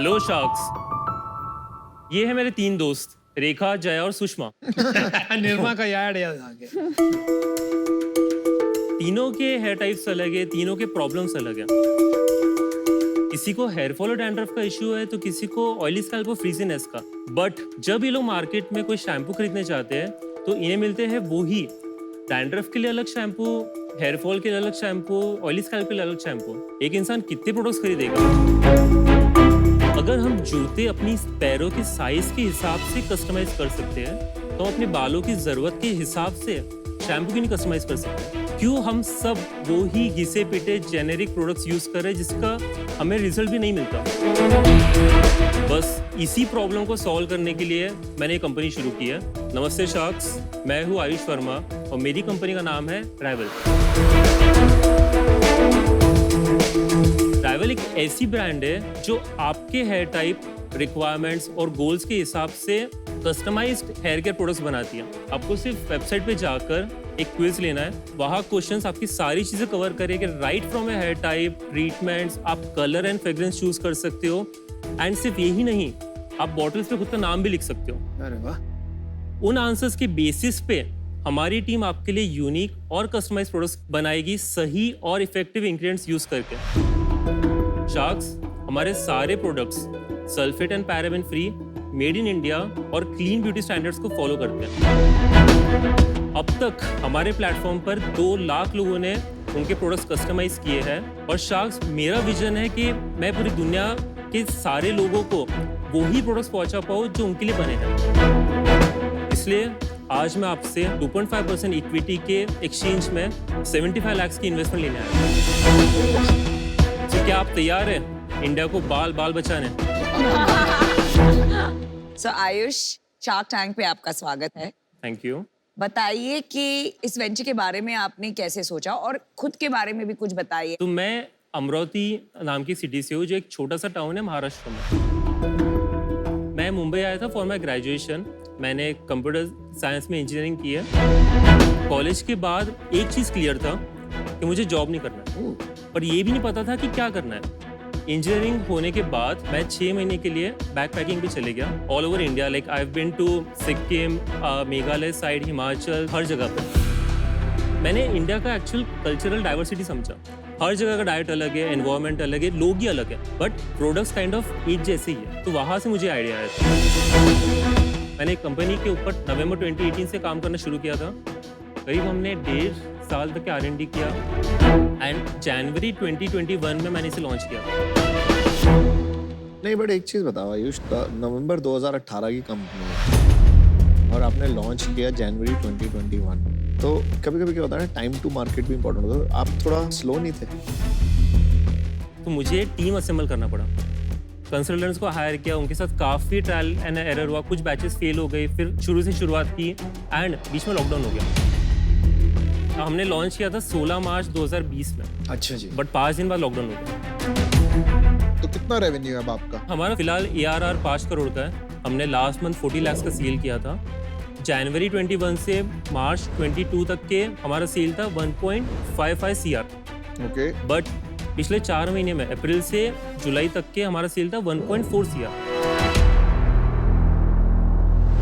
Hello sharks. ये है मेरे 3 दोस्त रेखा, जया और सुषमा। निर्मा का याद याद आ गया। तीनों के हेयर टाइप्स अलग है, तीनों के प्रॉब्लम्स अलग है। किसी को हेयर फॉल और डैंड्रफ का इश्यू है तो किसी को ऑयली स्कैल्प और फ्रीजीनेस का। बट जब ये लोग मार्केट में कोई शैम्पू खरीदने चाहते हैं तो इन्हें मिलते हैं वो ही डैंड्रफ के लिए अलग शैम्पू, हेयर फॉल के लिए अलग शैम्पू, ऑयली स्कैल्प के लिए अलग शैम्पू। एक इंसान कितने प्रोडक्ट्स खरीदेगा? अगर हम जूते अपनी पैरों के साइज के हिसाब से कस्टमाइज कर सकते हैं तो अपने बालों की जरूरत के हिसाब से शैम्पू क्यों नहीं कस्टमाइज कर सकते? क्यों हम सब वो ही घिसे पिटे जेनेरिक प्रोडक्ट्स यूज कर रहे हैं जिसका हमें रिजल्ट भी नहीं मिलता? बस इसी प्रॉब्लम को सॉल्व करने के लिए मैंने एक कंपनी शुरू की है। नमस्ते शार्क्स, मैं हूँ आयुष वर्मा और मेरी कंपनी का नाम है राइवल। राइवल एक ऐसी ब्रांड है जो आपके हेयर टाइप, रिक्वायरमेंट्स और गोल्स के हिसाब से कस्टमाइज्ड हेयर केयर प्रोडक्ट्स बनाती है। आपको सिर्फ वेबसाइट पे जाकर एक क्विज लेना है, वहाँ क्वेश्चंस आपकी सारी चीजें कवर करेंगे, right from a hair type, treatments, आप कलर एंड फ्रेग्रेंस चूज कर सकते हो। एंड सिर्फ यही नहीं, आप बॉटल्स पे खुद का नाम भी लिख सकते हो। अरे वाह। उन आंसर्स के बेसिस पे हमारी टीम आपके लिए यूनिक और कस्टमाइज्ड प्रोडक्ट्स बनाएगी, सही और इफेक्टिव इंग्रेडिएंट्स यूज करके। शार्क्स, हमारे सारे products sulphate and paraben free, made in India और क्लीन ब्यूटी स्टैंडर्ड्स को फॉलो करते हैं। अब तक हमारे प्लेटफॉर्म पर 2 लाख लोगों ने उनके प्रोडक्ट्स कस्टमाइज किए हैं। और शार्क्स, मेरा विजन है कि मैं पूरी दुनिया के सारे लोगों को वही प्रोडक्ट्स पहुंचा पाऊँ जो उनके लिए बने हैं। इसलिए आज मैं आपसे 2.5% इक्विटी के एक्सचेंज में 75 लाख की इन्वेस्टमेंट लेने आया हूं। तो क्या आप तैयार हैं इंडिया को बाल बाल बचाने? So, आयुष, शार्क टैंक पे आपका स्वागत है। Thank you. बताइए कि इस वेंचर के बारे में आपने कैसे सोचा और खुद के बारे में भी कुछ बताइए। तो मैं अमरावती नाम की सिटी से हूँ, जो एक छोटा सा टाउन है महाराष्ट्र में। मैं मुंबई आया था फॉर माई ग्रेजुएशन। मैंने कंप्यूटर साइंस में इंजीनियरिंग की है। कॉलेज के बाद एक चीज़ क्लियर था कि मुझे जॉब नहीं करना है, पर ये भी नहीं पता था कि क्या करना है। इंजीनियरिंग होने के बाद मैं 6 महीने के लिए बैकपैकिंग पे चले गया all over India. Like I have been to Sikkim, Meghalaya side, Himachal, हर जगह पे। मैंने इंडिया का एक्चुअल कल्चरल डाइवर्सिटी समझा। हर जगह का डाइट अलग है, एनवायरनमेंट अलग है, लोग ही अलग है, बट प्रोडक्ट्स काइंड ऑफ एक जैसे ही है। तो वहाँ से मुझे आइडिया आया था। मैंने एक कंपनी के ऊपर नवंबर 2018 से काम करना शुरू किया था। करीब हमने 1.5 साल तक आर&डी किया एंड जनवरी 2021 में मैंने इसे लॉन्च किया। नहीं, बट एक चीज़ बताओ आयुष, नवंबर 2018 की कंपनी है और आपने लॉन्च किया जनवरी 2021। तो कभी कभी क्या होता है ना, टाइम टू मार्केट भी इम्पोर्टेंट होता है। आप थोड़ा स्लो नहीं थे? तो मुझे टीम असेंबल करना पड़ा, कंसल्टेंट्स को हायर किया, उनके साथ काफ़ी ट्रायल एंड एरर हुआ, कुछ बैचेस फेल हो गए, फिर शुरू से शुरुआत की एंड बीच में लॉकडाउन हो गया। हमने लॉन्च किया था 16 मार्च 2020 में। अच्छा जी। बट 5 दिन बाद लॉकडाउन हो गया। तो कितना रेवेन्यू है अब आपका? हमारा फिलहाल ARR 5 करोड़ का है। हमने लास्ट मंथ 40 लाख का सेल किया था। जनवरी 21 से मार्च 22 तक के हमारा सेल था 1.55 CR। ओके। बट पिछले 4 महीने में अप्रैल से जुलाई तक के हमारा सेल था 1.4 CR।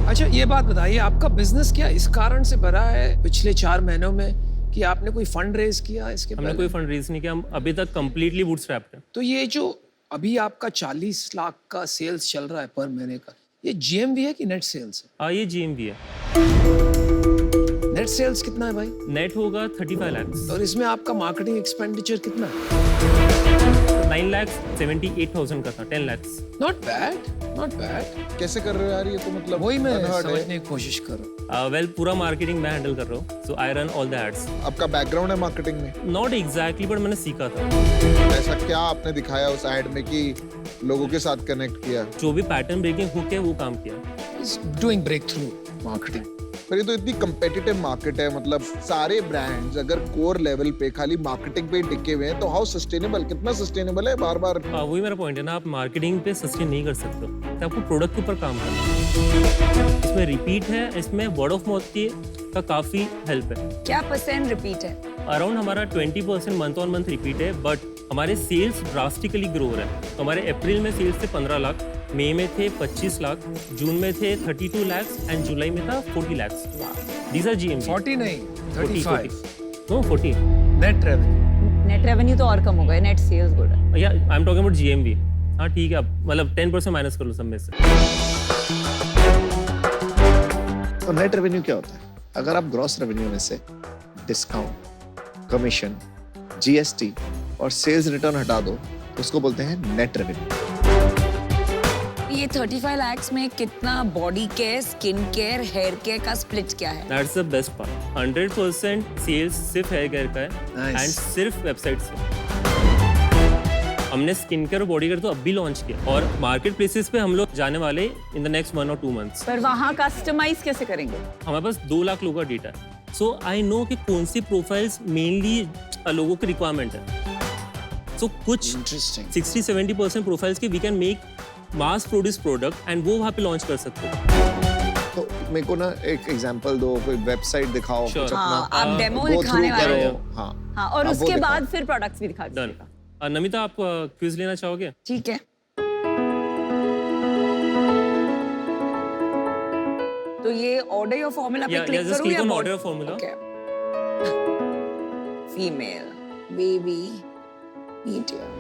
अच्छा, ये बात बताइए, आपका बिजनेस क्या इस कारण से बढ़ा है पिछले 4 महीनों में कि आपने कोई फंड रेज किया इसके हमने पहले? कोई फंड रेज नहीं किया, हम अभी तक कंप्लीटली बूटस्ट्रैप्ड हैं। तो ये जो अभी आपका 40 लाख का सेल्स चल रहा है पर महीने का, ये GMV है कि नेट सेल्स है? हाँ, ये GMV है। नेट सेल्स कितना है भाई? नेट होगा 35 लाख। और इसमें आपका मार्केटिंग एक्सपेंडिचर कितना है? 9,78,000 का था, 10 lakh. Not bad, not bad. कैसे कर रहे हो यार ये तो? मतलब वही मैं unheard है। समझने की कोशिश कर रहा हूँ। वेल, पूरा मार्केटिंग मैं हैंडल कर रहा हूँ, so I run all the ads. आपका बैकग्राउंड है मार्केटिंग में? नॉट एग्जैक्टली, बट मैंने सीखा था। ऐसा क्या आपने दिखाया उस एड में कि लोगों के साथ कनेक्ट किया? जो भी पैटर्न ब्रेकिंग हुक है वो काम किया। He's doing breakthrough marketing. पर ये तो इतनी कंपेटिटिव मार्केट है, मतलब सारे ब्रांड्स अगर कोर लेवल पे खाली मार्केटिंग पे ही टिके हुए हैं तो हाउ सस्टेनेबल, कितना सस्टेनेबल है? बार बार वही मेरा पॉइंट है ना, आप मार्केटिंग पे सस्टेन नहीं कर सकते हो, तो आपको प्रोडक्ट के ऊपर काम करना है। इसमें रिपीट है, इसमें वर्ड ऑफ माउथ की का काफी हेल्प है। क्या % रिपीट है? अराउंड हमारा 20% मंथ ऑन मंथ रिपीट है, बट हमारे सेल्स ड्रास्टिकली ग्रो हो रहे हैं। तो हमारे अप्रैल में सेल्स थे 15 लाख, मई में थे 25 लाख, जून में थे 32 लाख एंड जुलाई में था 40 लाख। These are GMV। 40 नहीं 35 no 40 net revenue. Net revenue तो और कम हो गया, नेट सेल्स गुड है। या I am talking about GMV। हाँ ठीक है, आप मतलब 10% माइनस कर लो सब में से। तो नेट रेवेन्यू क्या होता है? अगर आप ग्रॉस रेवेन्यू में से डिस्काउंट, कमीशन, GST और सेल्स रिटर्न हटा दो तो उसको बोलते हैं नेट रेवेन्यू। ये 35 लाख में कितना body care, skin care, hair care का स्प्लिट क्या है? That's the best part. 100% sales सिर्फ हेयर केयर का है Nice. एंड सिर्फ वेबसाइट से। हमने स्किन केयर और बॉडी केयर तो अब भी लॉन्च किया और मार्केट प्लेसेस पे हम लोग जाने वाले इन द नेक्स्ट 1 और 2 मंथ्स। पर वहाँ कस्टमाइज कैसे करेंगे? हमारे पास 2 लाख लोगों का डेटा है, सो आई नो कि कौन सी प्रोफाइल्स मेनली लोगों की रिक्वायरमेंट है। सो कुछ इंटरेस्टिंग। 60-70% प्रोफाइल्स के we can make mass produce product and वो वहाँ पे लॉन्च कर सकते हो। तो मेरे को ना एक एग्जांपल दो, कोई वेबसाइट दिखाओ, Sure. कुछ हाँ, अपना आप डेमो go दिखाने through वाले करो। हो। हाँ हाँ, और आप वो उसके दिखाओ। बाद फिर प्रोडक्ट्स भी दिखा डन। दीजिएगा। नमिता, आप क्विज लेना चाहोगे? ठीक है। तो ये ऑर्डर योर फॉर्मूला पे Yeah, क्लिक yeah, just करूं click या on order your formula. Female, baby, medium.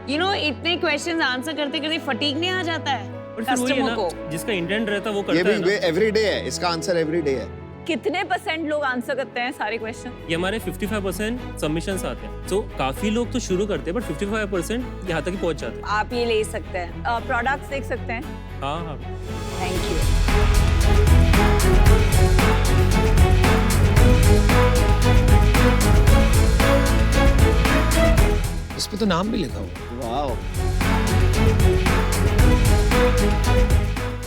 You know इतने क्वेश्चंस आंसर करते करते फटीग नहीं आ जाता है और फिर वही है कस्टमर ना, को? जिसका इंटेंट रहता है वो ये करता है भी ना। एवरीडे है, इसका आंसर एवरीडे है। कितने % लोग आंसर करते हैं सारे क्वेश्चन? ये हमारे 55% सबमिशंस आते हैं। सो काफी लोग तो शुरू करते हैं बट 55% यहाँ तक ही पहुँच जाते हैं। आप ये ले सकते हैं, प्रोडक्ट्स देख सकते हैं। हाँ हाँ। Thank you. इस पे तो नाम भी लिखा हुआ। वाओ,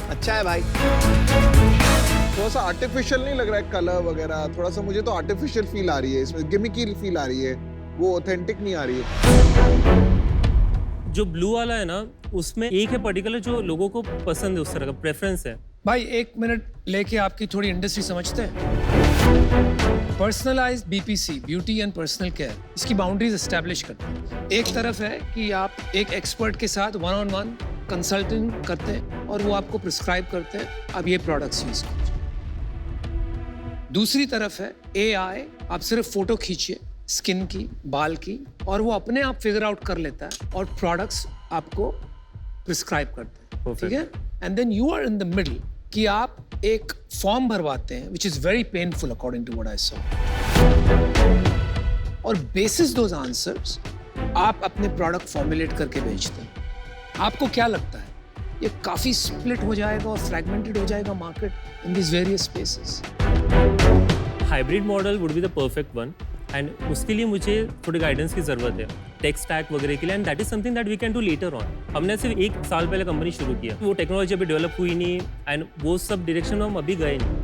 अच्छा है भाई। थोड़ा सा आर्टिफिशियल नहीं लग रहा है कलर वगैरह? थोड़ा सा मुझे तो आर्टिफिशियल फील आ रही है इसमें, गिमिकी फील आ रही है, वो ऑथेंटिक नहीं आ रही है। जो ब्लू वाला है ना, उसमें एक है पर्टिकुलर जो लोगों को पसंद है, उस तरह का प्रेफरेंस है। भाई 1 मिनट लेके आपकी थोड़ी इंडस्ट्री समझते हैं। Personalised BPC, beauty and personal care, इसकी बाउंड्रीज एस्टैब्लिश करते हैं। एक तरफ है कि आप एक एक्सपर्ट के साथ 1-on-1 कंसल्टिंग करते हैं और वो आपको प्रिस्क्राइब करते हैं, अब ये प्रोडक्ट्स यूज कीजिए। दूसरी तरफ है AI, आप सिर्फ फोटो खींचिए स्किन की, बाल की, और वो अपने आप फिगर आउट कर लेता है और प्रोडक्ट्स आपको प्रिस्क्राइब करते हैं। Perfect. ठीक है? And then you are in the middle कि आप एक फॉर्म भरवाते हैं which is very painful according to what I saw, और बेसिस दोज आंसर्स आप अपने प्रोडक्ट फॉर्मुलेट करके बेचते हैं। आपको क्या लगता है ये काफी स्प्लिट हो जाएगा और फ्रैगमेंटेड हो जाएगा market in this various spaces? Hybrid model would be the perfect one and उसके लिए मुझे थोड़ी गाइडेंस की जरूरत है, टेक स्टैक वगैरह के लिए, and that is something that we can do later on. हमने सिर्फ 1 साल पहले कंपनी शुरू किया, वो टेक्नोलॉजी अभी डेवलप हुई नहीं एंड वो सब डायरेक्शन में हम अभी गए नहीं।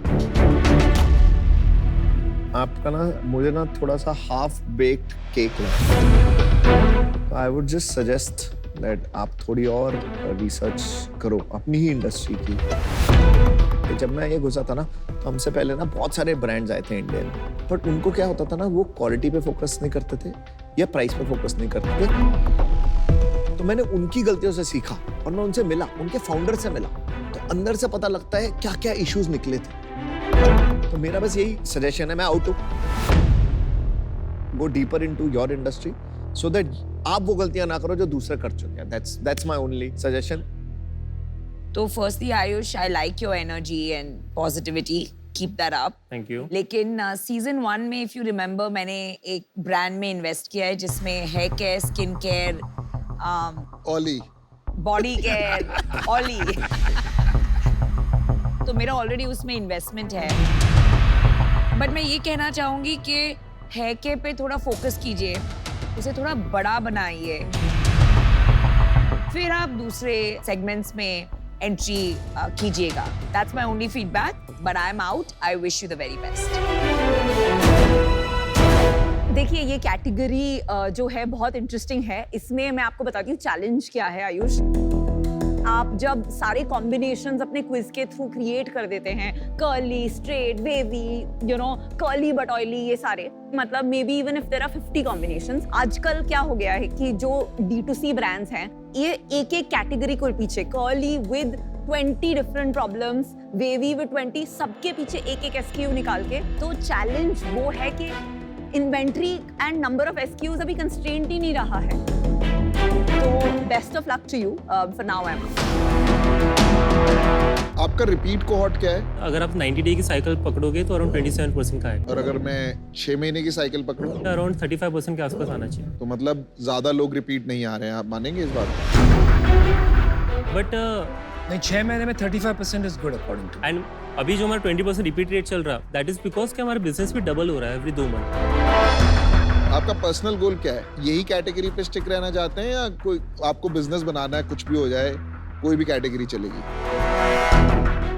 आपका ना, मुझे ना थोड़ा सा हाफ बेक्ड केक लगा। I would just suggest that आप थोड़ी और रिसर्च करो अपनी ही इंडस्ट्री की। जब मैं ये घुसा था ना, तो हमसे पहले ना बहुत सारे ब्रांड्स आए थे इंडियन, बट उनको क्या होता था ना, वो क्वालिटी पे फोकस नहीं करते थे या प्राइस पे फोकस नहीं करते थे। तो मैंने उनकी गलतियों से सीखा और मैं उनसे मिला, उनके फाउंडर से मिला, तो अंदर से पता लगता है क्या क्या इश्यूज निकले थे। तो मेरा बस यही सजेशन है, मैं out to go deeper into your industry so that आप वो गलतियां ना करो जो दूसरे कर चुके हैं। That's my only suggestion. तो firstly Ayush, I like your energy and positivity, keep that up. Thank you. लेकिन सीजन 1 में इफ यू रिमेंबर, मैंने एक ब्रांड में इन्वेस्ट किया है जिसमें हेयर केयर, स्किन केयर, ओली, बॉडी केयर, ऑली। तो मेरा ऑलरेडी उसमें इन्वेस्टमेंट है, बट मैं ये कहना चाहूंगी कि हेयर केयर पे थोड़ा फोकस कीजिए, उसे थोड़ा बड़ा बनाइए, फिर आप दूसरे सेगमेंट्स में एंट्री कीजिएगा। That's my only feedback, but I am out. I wish you the very best. देखिए ये कैटेगरी जो है बहुत इंटरेस्टिंग है। इसमें मैं आपको बताती हूँ चैलेंज क्या है आयुष। आप जब सारे कॉम्बिनेशंस अपने क्विज के थ्रू क्रिएट कर देते हैं, curly, straight, wavy, you know, curly but oily, ये सारे, मतलब may be even if there are 50 combinations, आजकल क्या हो गया है कि जो D2C ब्रांड्स हैं, ये एक एक कैटेगरी को पीछे, curly with 20 different problems, wavy with 20, सबके पीछे एक एक SKU निकाल के, तो चैलेंज वो है कि inventory and number of SKUs अभी कंस्ट्रेंट ही नहीं रहा है। तो best of luck to you for now. आपका रिपीट कोहॉर्ट क्या है? अगर आप 90 डे की साइकिल पकड़ोगे तो अराउंड 27% का है, और अगर मैं 6 महीने की साइकिल पकड़ूं अराउंड 35% के आसपास आना चाहिए। तो मतलब ज्यादा लोग रिपीट नहीं आ रहे हैं, आप मानेंगे इस बात? बट नहीं, 6 महीने में 35% is good according to. And अभी जो हमारा 20% रिपीट रेट चल रहा है, दैट इज बिकॉज कि हमारा बिजनेस भी डबल हो रहा है एवरी 2 मंथ। आपका पर्सनल गोल क्या है? यही कैटेगरी पे स्टिक रहना चाहते हैं या कोई आपको बिजनेस बनाना है, कुछ भी हो जाए, कोई भी कैटेगरी चलेगी?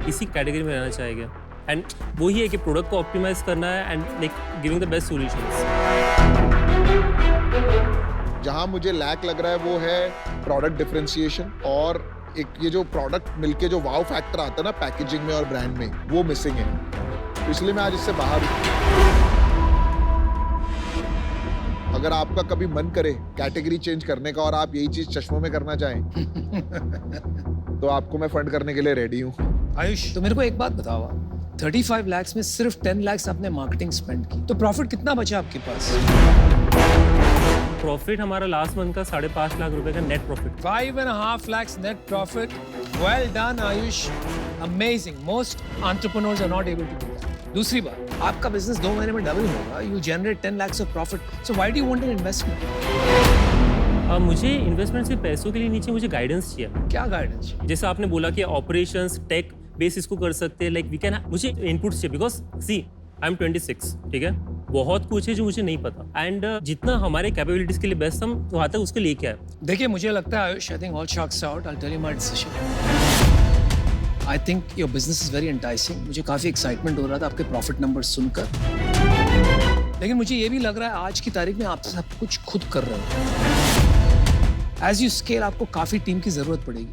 इसी कैटेगरी में रहना चाहेंगे एंड वही है कि प्रोडक्ट को ऑप्टिमाइज करना है and like giving the best solutions. जहां मुझे लैक लग रहा है वो है प्रोडक्ट डिफरेंशिएशन, और एक ये जो प्रोडक्ट मिलके जो वाव फैक्टर आता है ना पैकेजिंग में और ब्रांड में, वो मिसिंग है। तो इसलिए मैं आज इससे बाहर हूं। अगर आपका कभी मन करे कैटेगरी चेंज करने का और आप यही चीज चश्मों में करना चाहें तो आपको मैं फंड करने के लिए रेडी हूँ। आयुष, तो मेरे को एक बात बताओ, 35 lakhs में सिर्फ 10 lakhs आपने मार्केटिंग स्पेंड की, तो प्रॉफिट कितना बचा आपके पास? प्रॉफिट हमारा लास्ट मंथ का 5.5 लाख रुपए का net profit. 5.5 lakhs net profit. Well done, Ayush. Amazing. Most entrepreneurs are not able to do that. दूसरी बात, आपका बिजनेस 2 महीने में डबल होगा. You generate 10 lakhs of profit. So why do you want an investment? मुझे investment सिर्फ पैसों के लिए नीचे, मुझे गाइडेंस चाहिए। क्या गाइडेंस? जैसे आपने बोला कि ऑपरेशंस टेक बेस इसको कर सकते हैं, लाइक वी कैन, मुझे इनपुट्स चाहिए बिकॉज सी आई एम 26, ठीक है, बहुत कुछ है जो मुझे नहीं पता एंड जितना हमारे कैपेबिलिटीज के लिए बेस्ट हम वहाँ तक उसके लेके आए। देखिए, मुझे लगता है Ayush, I think all shocks out, I tell you my decision. I think your business is very enticing. मुझे काफी एक्साइटमेंट हो रहा था आपके प्रॉफिट नंबर्स सुनकर, लेकिन मुझे ये भी लग रहा है आज की तारीख में आप सब कुछ खुद कर रहे हो। एज यू स्केल आपको काफी टीम की जरूरत पड़ेगी।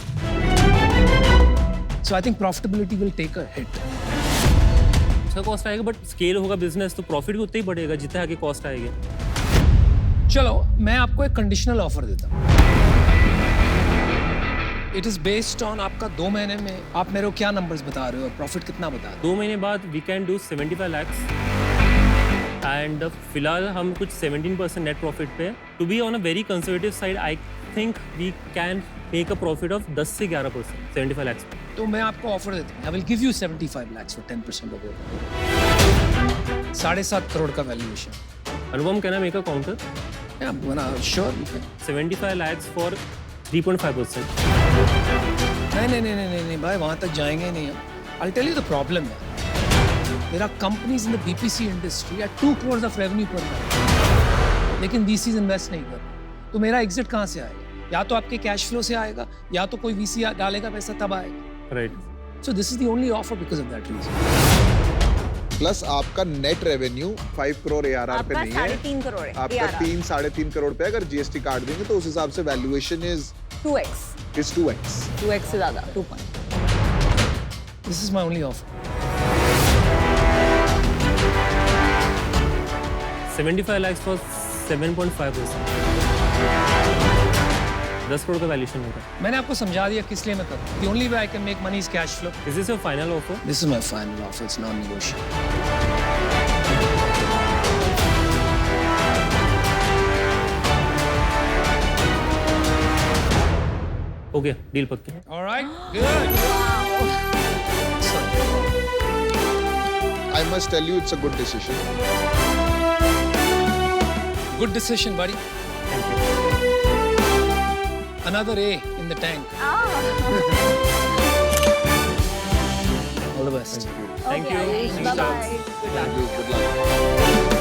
So I think profitability will take a hit. अच्छा कॉस्ट आएगा, बट स्केल होगा बिजनेस तो प्रॉफिट भी उतना ही बढ़ेगा जितना आगे कॉस्ट आएगी। चलो, मैं आपको एक कंडीशनल ऑफर देता हूँ। इट इज बेस्ड ऑन आपका 2 महीने में आप मेरे को क्या नंबर्स बता रहे हो और प्रॉफिट कितना बता रहे 2 महीने बाद we can do 75 lakhs and फिलहाल हम कुछ 17% नेट प्रॉफिट पे। To be on a very conservative side, I think we can make a profit of 10 से 11% 75 lakhs पे। हो? तो मैं आपको ऑफर देता हूँ। I will give you 75 lakhs for 10% of your 7.5 crore का valuation. Anupam, can I make a counter? Sure. 75 lakhs for 3.5%। नहीं भाई, वहां तक जाएंगे नहीं हम। I'll tell you the problem है। There are companies in the BPC industry at 2 crores of revenue per month, लेकिन VCs इन्वेस्ट नहीं कर। तो मेरा एग्जिट कहाँ से आएगा? या तो आपके कैश फ्लो से आएगा, या तो कोई VC डालेगा पैसा तब आएगा। Right. So this is the only offer because of that reason. Plus आपका नेट रेवेन्यू 5 करोड़ ARR पे आपका नहीं है, 3.5 करोड़ है आपका ARR। 3-3.5 करोड़ पे। अगर GST काट देंगे तो उस हिसाब से वैल्यूएशन इज 2x 2x। से ज्यादा 2 point। This is my only offer. 75 lakhs for 7.5%। 10 crore का वैल्यूएशन होगा। मैंने आपको समझा दिया किस लिए मैं कर रहा हूँ। The only way I can make money is cash flow. Is this your final offer? This is my final offer. It's non-negotiable. Okay, deal पक्की। All right. Good. I must tell you it's a good decision. Good decision, buddy. Another A in the tank. All the best. Thank you. Bye bye. Good luck. Good luck.